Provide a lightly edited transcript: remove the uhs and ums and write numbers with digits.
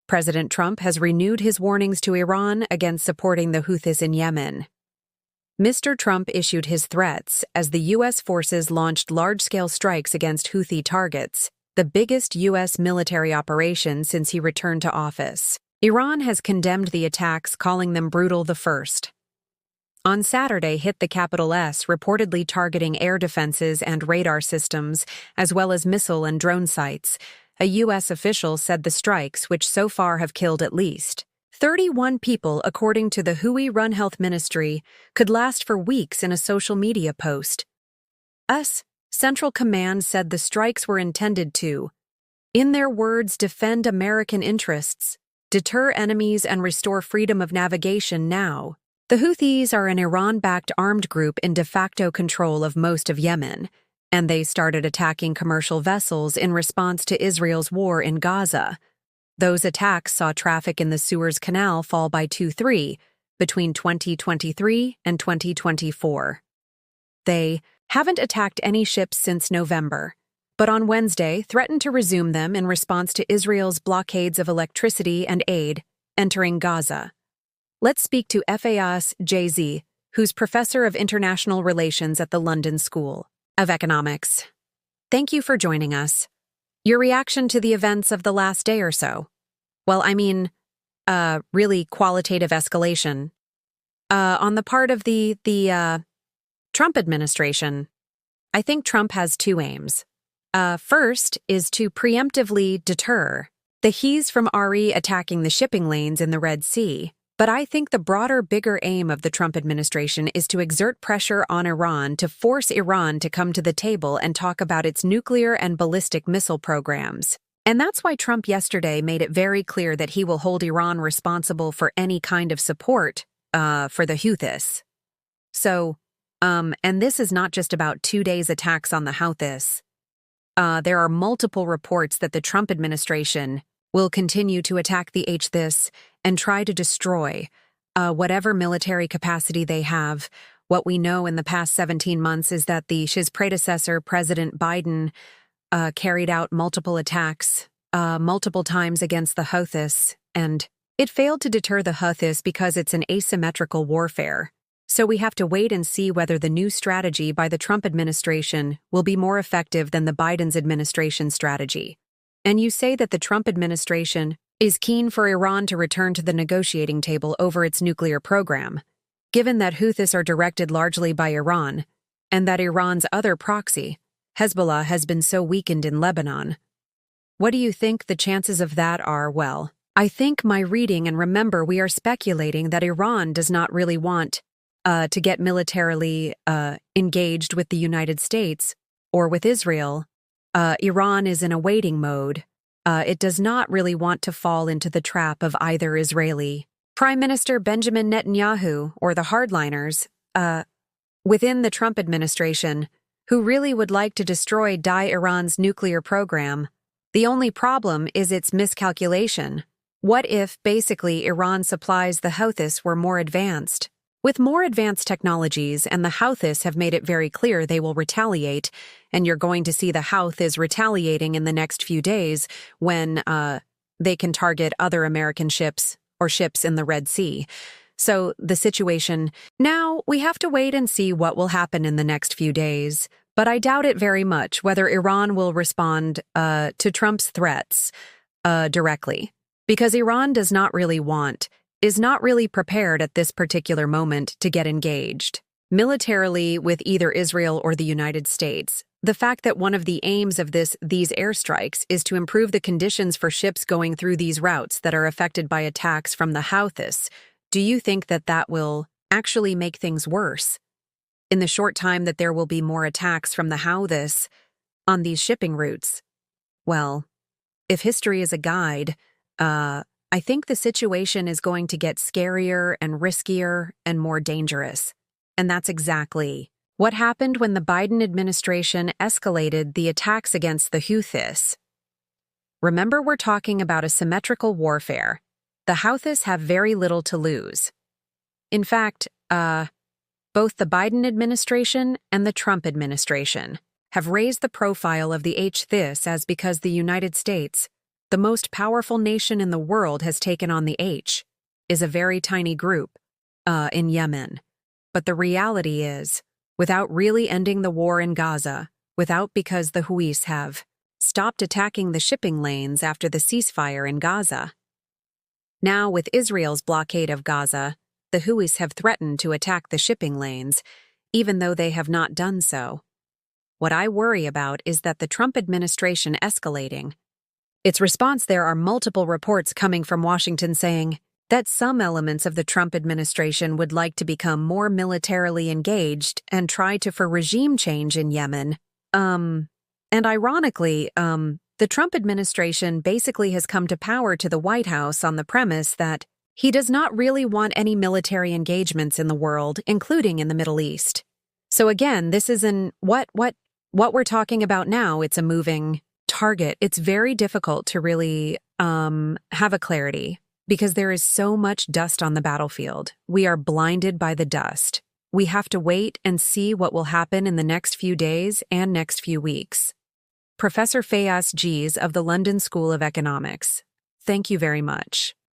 President Trump has renewed his warnings to Iran against supporting the Houthis in Yemen. Mr. Trump issued his threats as the U.S. forces launched large-scale strikes against Houthi targets, the biggest U.S. military operation since he returned to office. Iran has condemned the attacks, calling them brutal. The first, on Saturday, hit the capital S, reportedly targeting air defenses and radar systems, as well as missile and drone sites. A U.S. official said the strikes, which so far have killed at least 31 people, according to the Houthi-run health ministry, could last for weeks in a social media post. U.S. Central Command said the strikes were intended to, in their words, defend American interests, deter enemies, and restore freedom of navigation now. The Houthis are an Iran-backed armed group in de facto control of most of Yemen, and they started attacking commercial vessels in response to Israel's war in Gaza. Those attacks saw traffic in the Suez Canal fall by 2-3 between 2023 and 2024. They haven't attacked any ships since November, but on Wednesday threatened to resume them in response to Israel's blockades of electricity and aid entering Gaza. Let's speak to Fayaz Jz, who's professor of international relations at the London School of Economics. Thank you for joining us. Your reaction to the events of the last day or so? Well, really qualitative escalation. On the part of the Trump administration, I think Trump has two aims. First is to preemptively deter the Houthis from attacking the shipping lanes in the Red Sea. But I think the broader, bigger aim of the Trump administration is to exert pressure on Iran to force Iran to come to the table and talk about its nuclear and ballistic missile programs. And that's why Trump yesterday made it very clear that he will hold Iran responsible for any kind of support for the Houthis. So, and this is not just about 2 days attacks on the Houthis. There are multiple reports that the Trump administration will continue to attack the Houthis and try to destroy whatever military capacity they have. What we know in the past 17 months is that his predecessor, President Biden, carried out multiple attacks multiple times against the Houthis, and it failed to deter the Houthis because it's an asymmetrical warfare. So we have to wait and see whether the new strategy by the Trump administration will be more effective than the Biden's administration strategy. And you say that the Trump administration is keen for Iran to return to the negotiating table over its nuclear program, given that Houthis are directed largely by Iran, and that Iran's other proxy, Hezbollah, has been so weakened in Lebanon. What do you think the chances of that are? Well, I think my reading, and remember, we are speculating that Iran does not really want to get militarily engaged with the United States or with Israel. Iran is in a waiting mode. It does not really want to fall into the trap of either Israeli Prime Minister Benjamin Netanyahu or the hardliners within the Trump administration, who really would like to destroy Iran's nuclear program. The only problem is its miscalculation. What if, basically, Iran supplies the Houthis were more advanced? With more advanced technologies, and the Houthis have made it very clear they will retaliate, and you're going to see the Houthis retaliating in the next few days when they can target other American ships or ships in the Red Sea. So the situation now, we have to wait and see what will happen in the next few days, but I doubt it very much whether Iran will respond to Trump's threats directly, because Iran is not really prepared at this particular moment to get engaged militarily with either Israel or the United States. The fact that one of the aims of these airstrikes is to improve the conditions for ships going through these routes that are affected by attacks from the Houthis, do you think that will actually make things worse? In the short time that there will be more attacks from the Houthis on these shipping routes? Well, if history is a guide, I think the situation is going to get scarier and riskier and more dangerous. And that's exactly what happened when the Biden administration escalated the attacks against the Houthis. Remember, we're talking about a symmetrical warfare. The Houthis have very little to lose. In fact, both the Biden administration and the Trump administration have raised the profile of the Houthis as because the United States The most powerful nation in the world has taken on the is a very tiny group, in Yemen. But the reality is, without really ending the war in Gaza, because the Houthis have stopped attacking the shipping lanes after the ceasefire in Gaza. Now, with Israel's blockade of Gaza, the Houthis have threatened to attack the shipping lanes, even though they have not done so. What I worry about is that the Trump administration escalating. Its response, there are multiple reports coming from Washington saying that some elements of the Trump administration would like to become more militarily engaged and try for regime change in Yemen. And ironically, the Trump administration basically has come to power to the White House on the premise that he does not really want any military engagements in the world, including in the Middle East. So again, this isn't what we're talking about now. It's a moving target. It's very difficult to really have a clarity because there is so much dust on the battlefield. We are blinded by the dust. We have to wait and see what will happen in the next few days and next few weeks. Professor Fayaz Gies of the London School of Economics. Thank you very much.